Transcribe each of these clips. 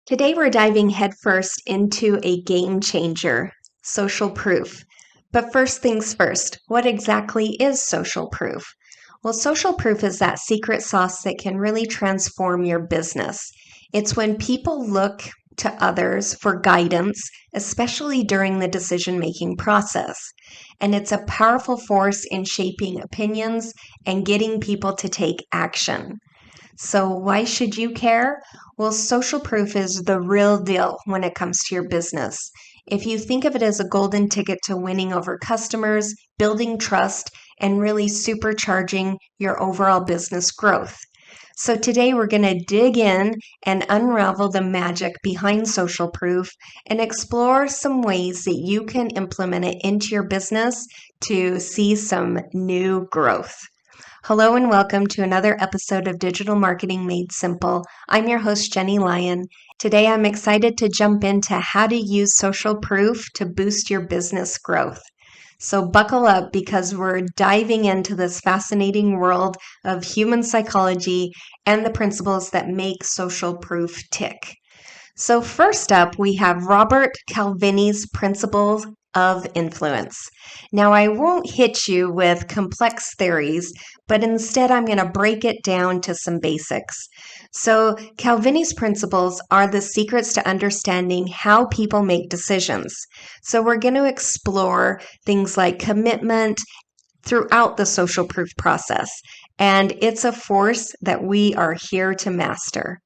Today we're diving headfirst into a game changer, social proof. But first things first, what exactly is social proof? Well, social proof is that secret sauce that can really transform your business. It's when people look to others for guidance, especially during the decision-making process. And it's a powerful force in shaping opinions and getting people to take action. So, why should you care? Well, social proof is the real deal when it comes to your business. If you think of it as a golden ticket to winning over customers, building trust, and really supercharging your overall business growth. So, today we're going to dig in and unravel the magic behind social proof and explore some ways that you can implement it into your business to see some new growth. Hello and welcome to another episode of Digital Marketing Made Simple. I'm your host, Jennie Lyon. Today I'm excited to jump into how to use social proof to boost your business growth. So buckle up because we're diving into this fascinating world of human psychology and the principles that make social proof tick. So first up, we have Robert Cialdini's principles of influence. Now, I won't hit you with complex theories, but instead I'm going to break it down to some basics. So Cialdini's principles are the secrets to understanding how people make decisions. So we're going to explore things like commitment throughout the social proof process, and it's a force that we are here to master.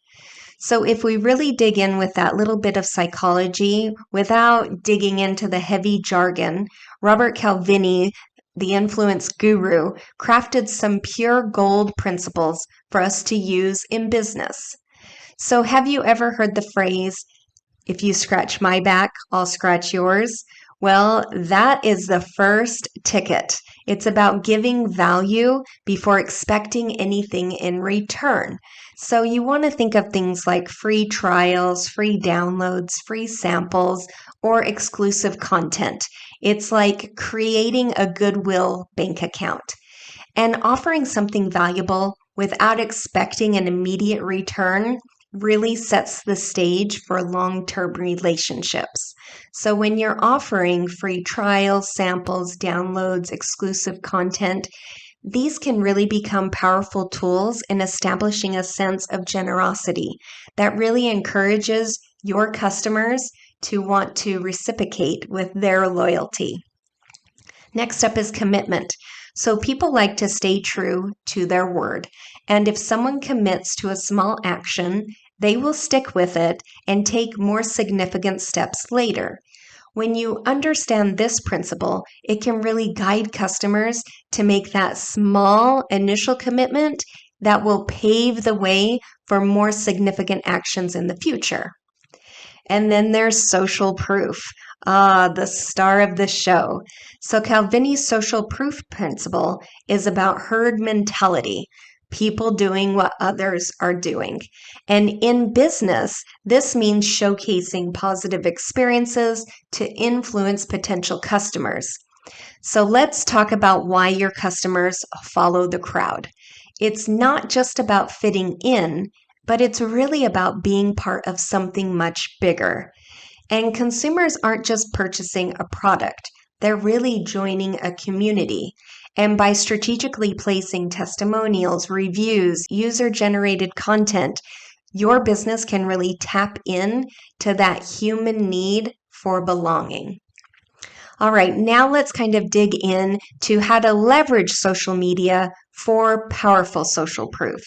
So if we really dig in with that little bit of psychology without digging into the heavy jargon, Robert Cialdini, the influence guru, crafted some pure gold principles for us to use in business. So have you ever heard the phrase, if you scratch my back, I'll scratch yours? Well, that is the first ticket. It's about giving value before expecting anything in return. So you want to think of things like free trials, free downloads, free samples, or exclusive content. It's like creating a goodwill bank account and offering something valuable without expecting an immediate return really sets the stage for long-term relationships. So when you're offering free trials, samples, downloads, exclusive content, these can really become powerful tools in establishing a sense of generosity that really encourages your customers to want to reciprocate with their loyalty. Next up is commitment. So people like to stay true to their word. And if someone commits to a small action, they will stick with it and take more significant steps later. When you understand this principle, it can really guide customers to make that small initial commitment that will pave the way for more significant actions in the future. And then there's social proof. The star of the show. So Cialdini's social proof principle is about herd mentality, people doing what others are doing. And in business, this means showcasing positive experiences to influence potential customers. So let's talk about why your customers follow the crowd. It's not just about fitting in, but it's really about being part of something much bigger. And consumers aren't just purchasing a product, they're really joining a community. And by strategically placing testimonials, reviews, user-generated content, your business can really tap in to that human need for belonging. All right, now let's kind of dig in to how to leverage social media for powerful social proof.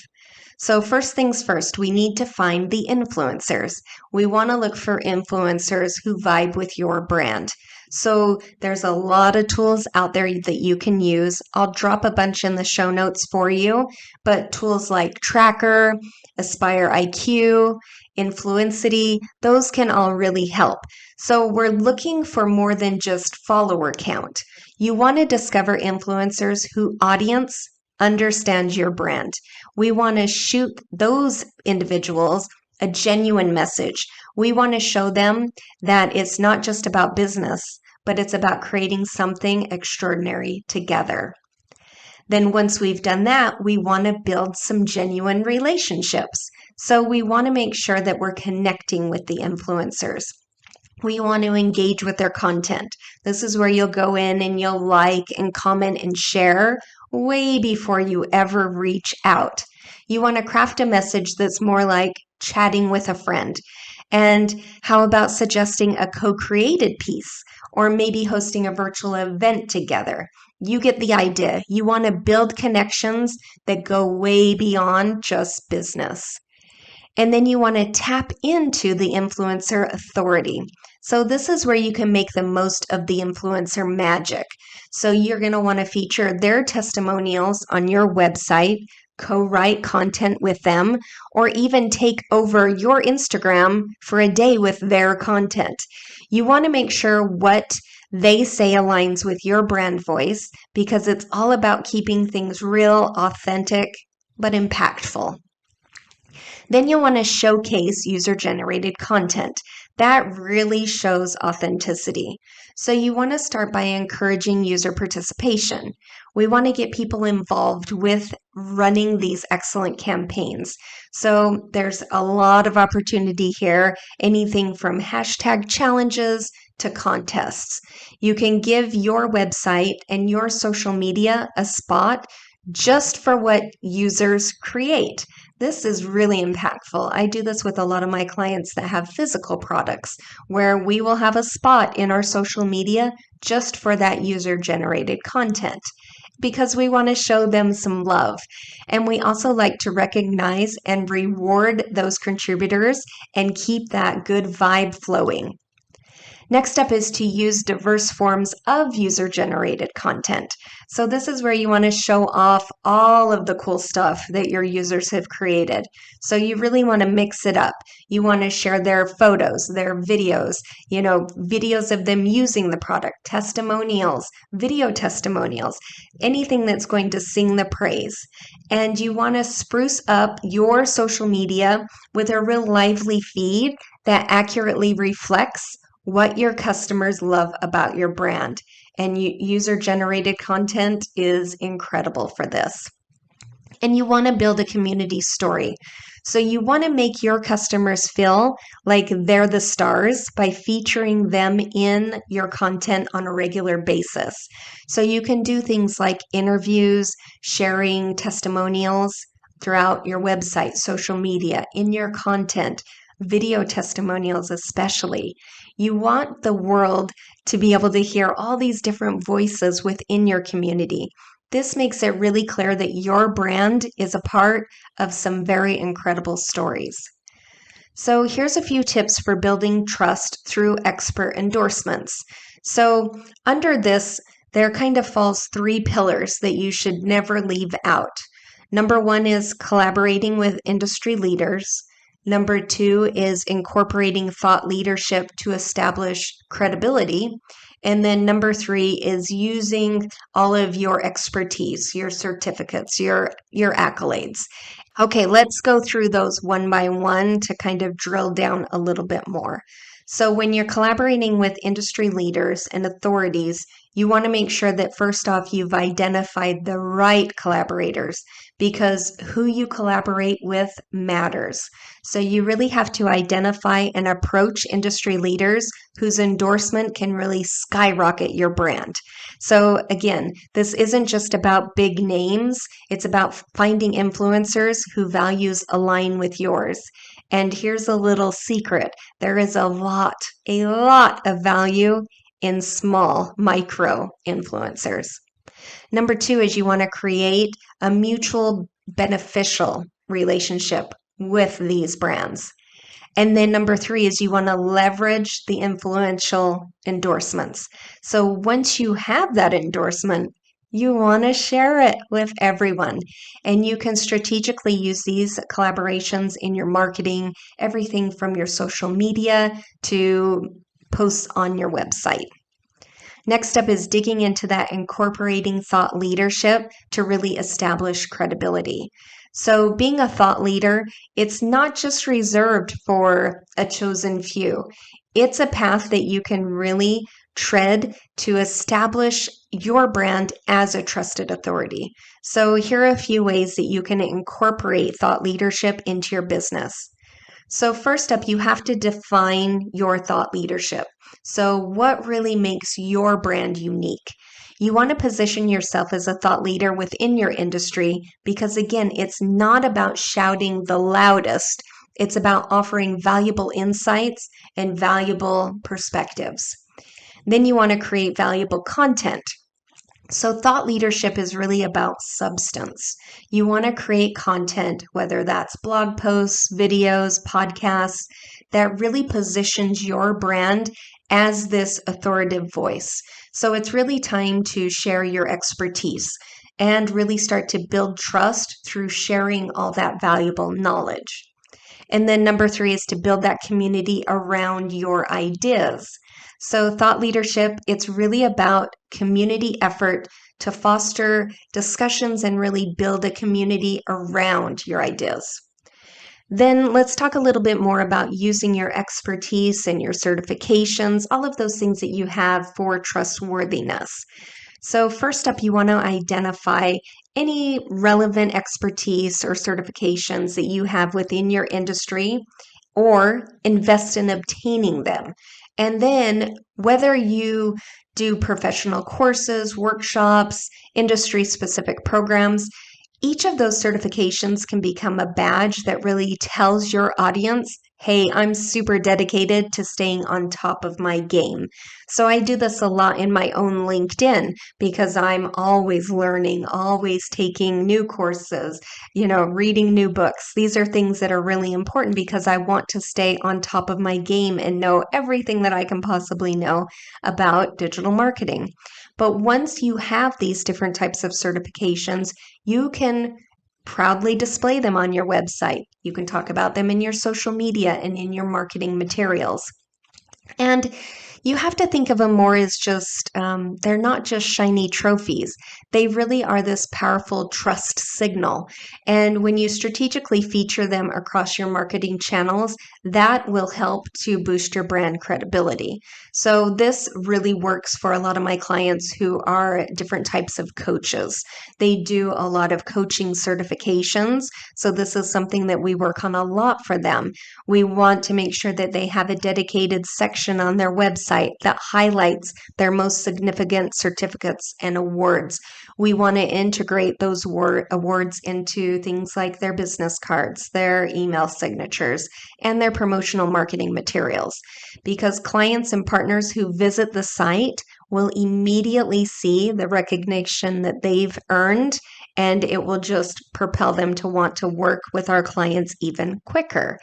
So first things first, we need to find the influencers. We want to look for influencers who vibe with your brand. So there's a lot of tools out there that you can use. I'll drop a bunch in the show notes for you, but tools like Tracker, Aspire IQ, Influencity, those can all really help. So we're looking for more than just follower count. You want to discover influencers whose audience understands your brand. We want to shoot those individuals a genuine message. We want to show them that it's not just about business, but it's about creating something extraordinary together. Then once we've done that, we want to build some genuine relationships. So we want to make sure that we're connecting with the influencers. We want to engage with their content. This is where you'll go in and you'll like and comment and share way before you ever reach out. You want to craft a message that's more like chatting with a friend. And how about suggesting a co-created piece or maybe hosting a virtual event together? You get the idea. You want to build connections that go way beyond just business. And then you want to tap into the influencer authority. So this is where you can make the most of the influencer magic. So you're going to want to feature their testimonials on your website, co-write content with them, or even take over your Instagram for a day with their content. You want to make sure what they say aligns with your brand voice because it's all about keeping things real, authentic, but impactful. Then you'll want to showcase user-generated content. That really shows authenticity. So you want to start by encouraging user participation. We want to get people involved with running these excellent campaigns. So there's a lot of opportunity here, anything from hashtag challenges to contests. You can give your website and your social media a spot just for what users create. This is really impactful. I do this with a lot of my clients that have physical products where we will have a spot in our social media just for that user-generated content because we want to show them some love. And we also like to recognize and reward those contributors and keep that good vibe flowing. Next up is to use diverse forms of user-generated content. So this is where you want to show off all of the cool stuff that your users have created. So you really want to mix it up. You want to share their photos, their videos, videos of them using the product, testimonials, video testimonials, anything that's going to sing the praise. And you want to spruce up your social media with a real lively feed that accurately reflects what your customers love about your brand. And user-generated content is incredible for this. And you want to build a community story. So you want to make your customers feel like they're the stars by featuring them in your content on a regular basis. So you can do things like interviews, sharing testimonials throughout your website, social media, in your content, video testimonials especially. You want the world to be able to hear all these different voices within your community. This makes it really clear that your brand is a part of some very incredible stories. So here's a few tips for building trust through expert endorsements. So under this, there kind of falls 3 pillars that you should never leave out. Number 1 is collaborating with industry leaders. Number 2 is incorporating thought leadership to establish credibility. And then number 3 is using all of your expertise, your certificates, your accolades. Okay, let's go through those one by one to kind of drill down a little bit more. So when you're collaborating with industry leaders and authorities, you want to make sure that first off, you've identified the right collaborators because who you collaborate with matters. So you really have to identify and approach industry leaders whose endorsement can really skyrocket your brand. So again, this isn't just about big names. It's about finding influencers whose values align with yours. And here's a little secret. There is a lot of value in small micro influencers. Number 2 is you want to create a mutual beneficial relationship with these brands. And then number 3 is you want to leverage the influential endorsements. So once you have that endorsement, you want to share it with everyone. And you can strategically use these collaborations in your marketing, everything from your social media to posts on your website. Next up is digging into that incorporating thought leadership to really establish credibility. So being a thought leader, it's not just reserved for a chosen few. It's a path that you can really tread to establish your brand as a trusted authority. So here are a few ways that you can incorporate thought leadership into your business. So first up, you have to define your thought leadership. So what really makes your brand unique? You want to position yourself as a thought leader within your industry because, again, it's not about shouting the loudest. It's about offering valuable insights and valuable perspectives. Then you want to create valuable content. So thought leadership is really about substance. You want to create content, whether that's blog posts, videos, podcasts, that really positions your brand as this authoritative voice. So it's really time to share your expertise and really start to build trust through sharing all that valuable knowledge. And then number 3 is to build that community around your ideas. So thought leadership, it's really about community effort to foster discussions and really build a community around your ideas. Then let's talk a little bit more about using your expertise and your certifications, all of those things that you have for trustworthiness. So first up, you want to identify any relevant expertise or certifications that you have within your industry or invest in obtaining them. And then whether you do professional courses, workshops, industry-specific programs, each of those certifications can become a badge that really tells your audience, hey, I'm super dedicated to staying on top of my game. So I do this a lot in my own LinkedIn because I'm always learning, always taking new courses, reading new books. These are things that are really important because I want to stay on top of my game and know everything that I can possibly know about digital marketing. But once you have these different types of certifications, you can proudly display them on your website. You can talk about them in your social media and in your marketing materials. And you have to think of them more as just, they're not just shiny trophies. They really are this powerful trust signal. And when you strategically feature them across your marketing channels, that will help to boost your brand credibility. So this really works for a lot of my clients who are different types of coaches. They do a lot of coaching certifications. So this is something that we work on a lot for them. We want to make sure that they have a dedicated section on their website that highlights their most significant certificates and awards. We want to integrate those awards into things like their business cards, their email signatures, and their promotional marketing materials. Because clients and partners who visit the site will immediately see the recognition that they've earned, and it will just propel them to want to work with our clients even quicker.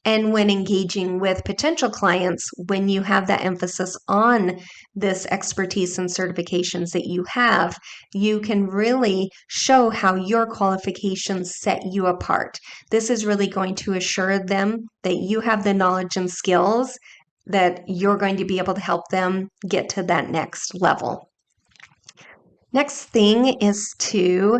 And when engaging with potential clients, when you have that emphasis on this expertise and certifications that you have, you can really show how your qualifications set you apart. This is really going to assure them that you have the knowledge and skills that you're going to be able to help them get to that next level. Next thing is to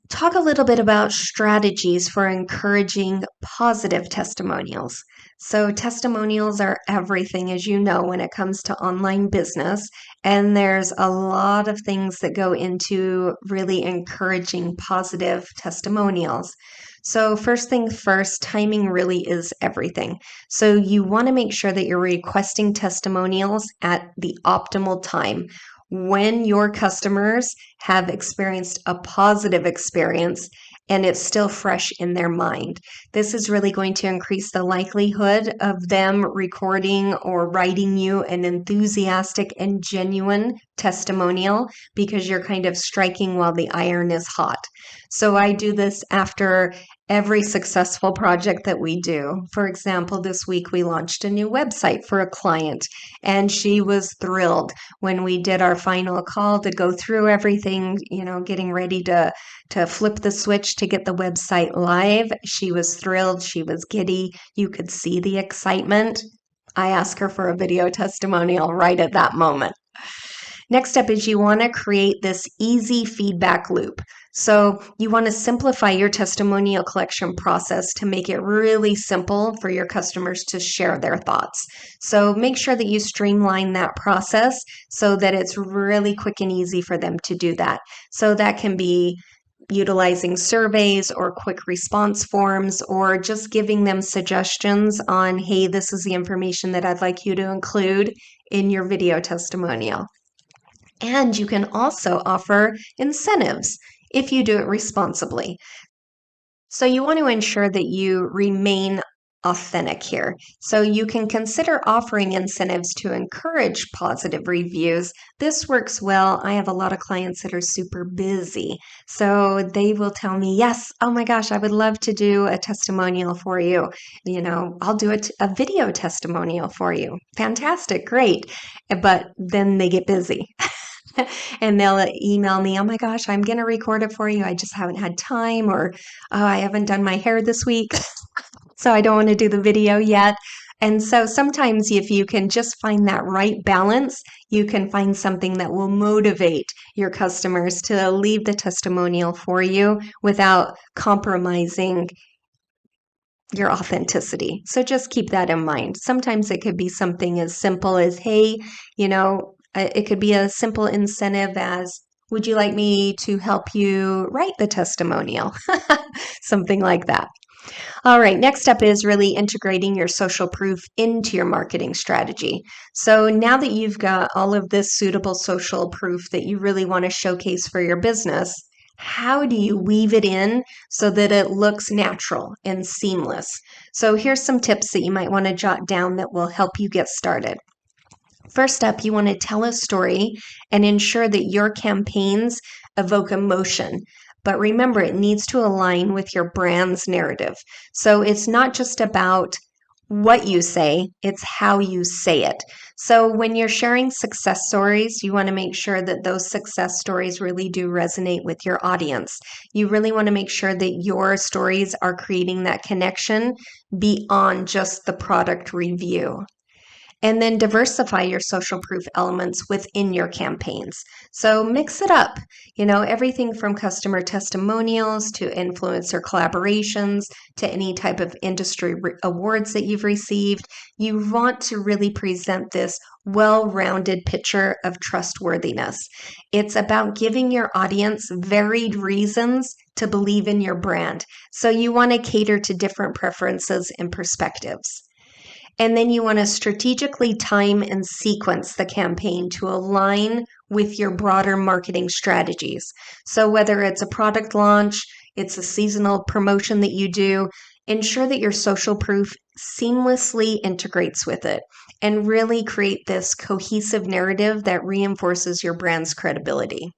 talk a little bit about strategies for encouraging positive testimonials. So testimonials are everything, as you know, when it comes to online business, and there's a lot of things that go into really encouraging positive testimonials. So first thing first, timing really is everything. So you want to make sure that you're requesting testimonials at the optimal time, when your customers have experienced a positive experience and it's still fresh in their mind. This is really going to increase the likelihood of them recording or writing you an enthusiastic and genuine testimonial because you're kind of striking while the iron is hot. So I do this after every successful project that we do. For example, this week we launched a new website for a client, and she was thrilled when we did our final call to go through everything, getting ready to flip the switch to get the website live. She was thrilled. She was giddy. You could see the excitement. I asked her for a video testimonial right at that moment. Next up is you want to create this easy feedback loop. So you want to simplify your testimonial collection process to make it really simple for your customers to share their thoughts. So make sure that you streamline that process so that it's really quick and easy for them to do that. So that can be utilizing surveys or quick response forms, or just giving them suggestions on, hey, this is the information that I'd like you to include in your video testimonial. And you can also offer incentives if you do it responsibly. So you want to ensure that you remain authentic here. So you can consider offering incentives to encourage positive reviews. This works well. I have a lot of clients that are super busy. So they will tell me, yes, oh my gosh, I would love to do a testimonial for you. I'll do a video testimonial for you. Fantastic, great. But then they get busy. And they'll email me, oh my gosh, I'm going to record it for you. I just haven't had time, or oh, I haven't done my hair this week, so I don't want to do the video yet. And so sometimes if you can just find that right balance, you can find something that will motivate your customers to leave the testimonial for you without compromising your authenticity. So just keep that in mind. Sometimes it could be something as simple as, hey, it could be a simple incentive as, would you like me to help you write the testimonial? Something like that. All right, next up is really integrating your social proof into your marketing strategy. So now that you've got all of this suitable social proof that you really want to showcase for your business, how do you weave it in so that it looks natural and seamless? So here's some tips that you might want to jot down that will help you get started. First up, you want to tell a story and ensure that your campaigns evoke emotion. But remember, it needs to align with your brand's narrative. So it's not just about what you say, it's how you say it. So when you're sharing success stories, you want to make sure that those success stories really do resonate with your audience. You really want to make sure that your stories are creating that connection beyond just the product review. And then diversify your social proof elements within your campaigns. So mix it up, everything from customer testimonials to influencer collaborations to any type of industry awards that you've received. You want to really present this well-rounded picture of trustworthiness. It's about giving your audience varied reasons to believe in your brand. So you want to cater to different preferences and perspectives. And then you want to strategically time and sequence the campaign to align with your broader marketing strategies. So whether it's a product launch, it's a seasonal promotion that you do, ensure that your social proof seamlessly integrates with it and really create this cohesive narrative that reinforces your brand's credibility.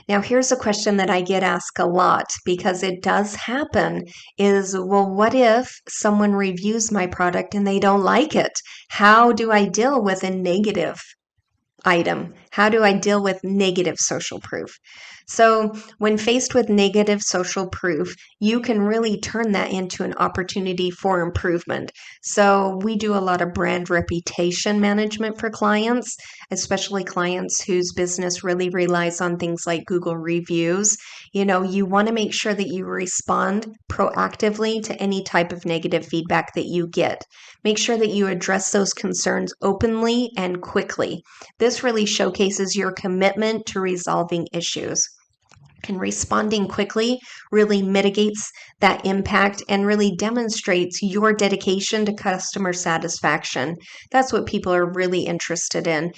Now, here's a question that I get asked a lot because it does happen is, well, what if someone reviews my product and they don't like it? How do I deal with a negative item? How do I deal with negative social proof? So when faced with negative social proof, you can really turn that into an opportunity for improvement. So we do a lot of brand reputation management for clients, especially clients whose business really relies on things like Google reviews. You want to make sure that you respond proactively to any type of negative feedback that you get. Make sure that you address those concerns openly and quickly. This really showcases your commitment to resolving issues. And responding quickly really mitigates that impact and really demonstrates your dedication to customer satisfaction. That's what people are really interested in.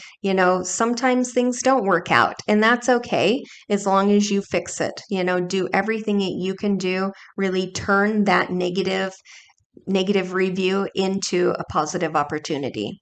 Sometimes things don't work out, and that's okay as long as you fix it. Do everything that you can do, really turn that negative review into a positive opportunity.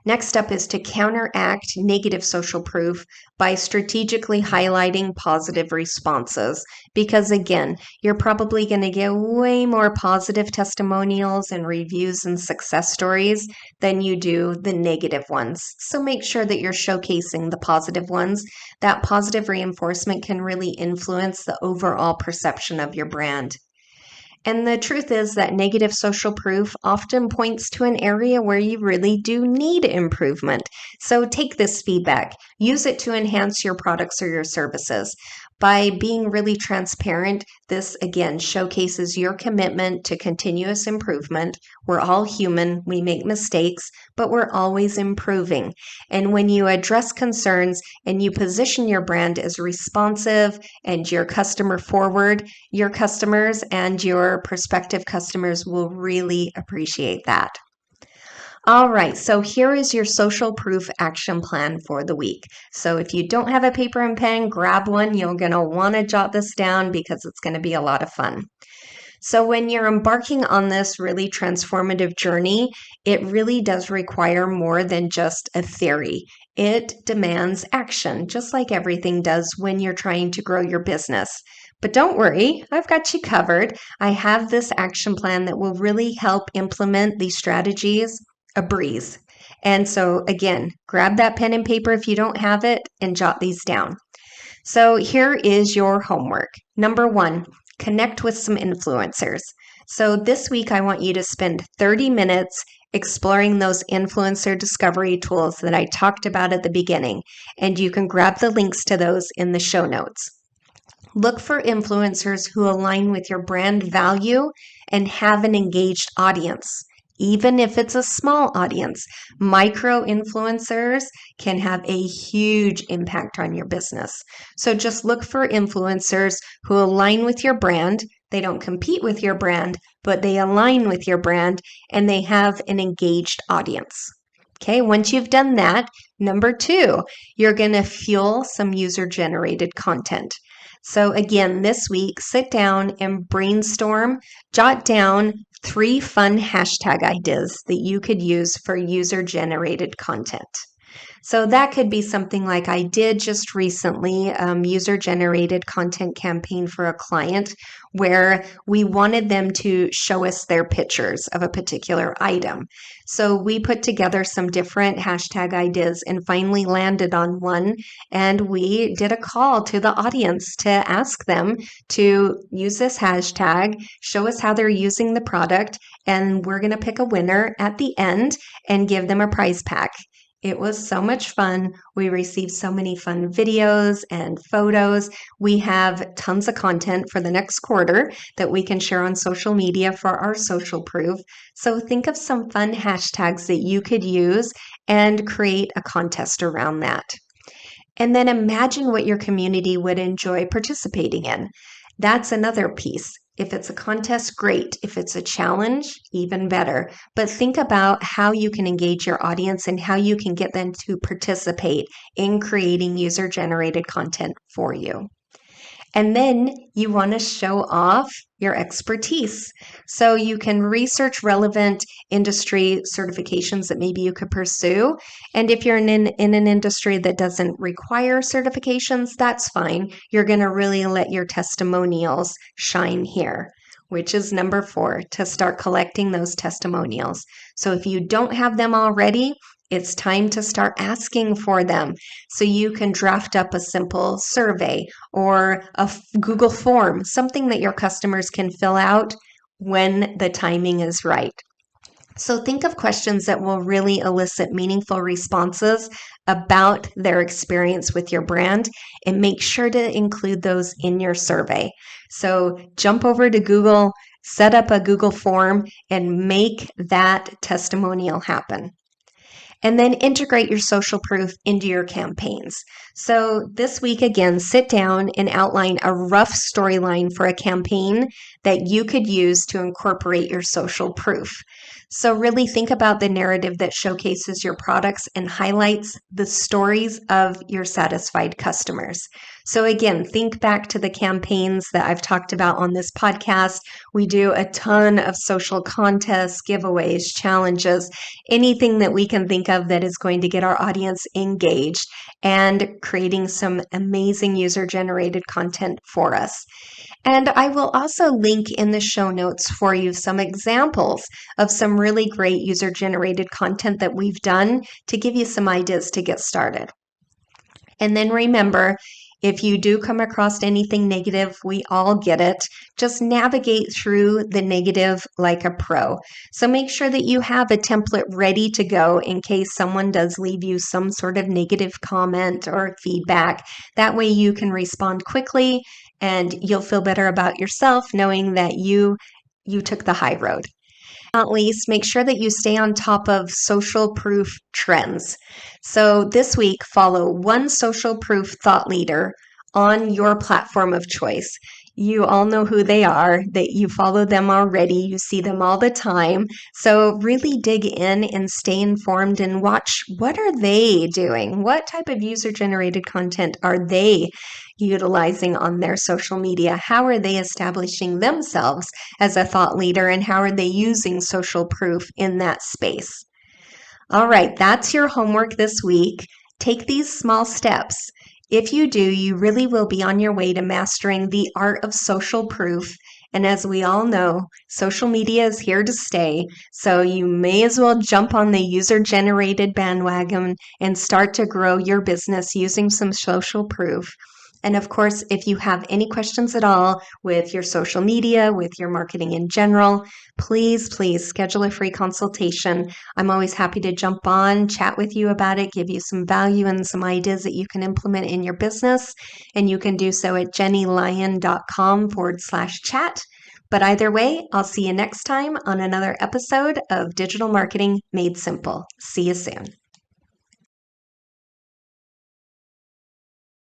Next up is to counteract negative social proof by strategically highlighting positive responses. Because again, you're probably going to get way more positive testimonials and reviews and success stories than you do the negative ones. So make sure that you're showcasing the positive ones. That positive reinforcement can really influence the overall perception of your brand. And the truth is that negative social proof often points to an area where you really do need improvement. So take this feedback, use it to enhance your products or your services. By being really transparent, this again showcases your commitment to continuous improvement. We're all human, we make mistakes, but we're always improving. And when you address concerns and you position your brand as responsive and your customer forward, your customers and your prospective customers will really appreciate that. All right, so here is your social proof action plan for the week. So if you don't have a paper and pen, grab one. You're going to want to jot this down because it's going to be a lot of fun. So when you're embarking on this really transformative journey, it really does require more than just a theory. It demands action, just like everything does when you're trying to grow your business. But don't worry, I've got you covered. I have this action plan that will really help implement these strategies a breeze. And so again, grab that pen and paper if you don't have it and jot these down. So here is your homework. Number 1, connect with some influencers. So this week I want you to spend 30 minutes exploring those influencer discovery tools that I talked about at the beginning, and you can grab the links to those in the show notes. Look for influencers who align with your brand value and have an engaged audience. Even if it's a small audience, micro influencers can have a huge impact on your business. So just look for influencers who align with your brand. They don't compete with your brand, but they align with your brand and they have an engaged audience. Okay, once you've done that, number 2, you're going to fuel some user-generated content. So again, this week, sit down and brainstorm, jot down 3 fun hashtag ideas that you could use for user-generated content. So that could be something like I did just recently, user-generated content campaign for a client where we wanted them to show us their pictures of a particular item. So we put together some different hashtag ideas and finally landed on one. And we did a call to the audience to ask them to use this hashtag, show us how they're using the product, and we're going to pick a winner at the end and give them a prize pack. It was so much fun. We received so many fun videos and photos. We have tons of content for the next quarter that we can share on social media for our social proof. So think of some fun hashtags that you could use and create a contest around that. And then imagine what your community would enjoy participating in. That's another piece. If it's a contest, great. If it's a challenge, even better. But think about how you can engage your audience and how you can get them to participate in creating user-generated content for you. And then you want to show off your expertise. So you can research relevant industry certifications that maybe you could pursue. And if you're in an industry that doesn't require certifications, that's fine. You're going to really let your testimonials shine here, which is number 4, to start collecting those testimonials. So if you don't have them already, it's time to start asking for them. So you can draft up a simple survey or a Google form, something that your customers can fill out when the timing is right. So think of questions that will really elicit meaningful responses about their experience with your brand and make sure to include those in your survey. So jump over to Google, set up a Google form, and make that testimonial happen. And then integrate your social proof into your campaigns. So this week, again, sit down and outline a rough storyline for a campaign that you could use to incorporate your social proof. So really think about the narrative that showcases your products and highlights the stories of your satisfied customers. So again, think back to the campaigns that I've talked about on this podcast. We do a ton of social contests, giveaways, challenges, anything that we can think of that is going to get our audience engaged and creating some amazing user-generated content for us. And I will also link in the show notes for you some examples of some really great user-generated content that we've done to give you some ideas to get started. And then remember, If you do come across anything negative, we all get it. Just navigate through the negative like a pro. So make sure that you have a template ready to go in case someone does leave you some sort of negative comment or feedback. That way you can respond quickly and you'll feel better about yourself knowing that you took the high road. Not least, make sure that you stay on top of social proof trends. So this week, follow one social proof thought leader on your platform of choice. You all know who they are, that you follow them already, you see them all the time. So really dig in and stay informed and watch, what are they doing? What type of user-generated content are they utilizing on their social media? How are they establishing themselves as a thought leader, and how are they using social proof in that space? All right, that's your homework this week. Take these small steps. If you do, you really will be on your way to mastering the art of social proof. And as we all know, social media is here to stay. So you may as well jump on the user-generated bandwagon and start to grow your business using some social proof. And of course, if you have any questions at all with your social media, with your marketing in general, please schedule a free consultation. I'm always happy to jump on, chat with you about it, give you some value and some ideas that you can implement in your business. And you can do so at jennylyon.com/chat. But either way, I'll see you next time on another episode of Digital Marketing Made Simple. See you soon.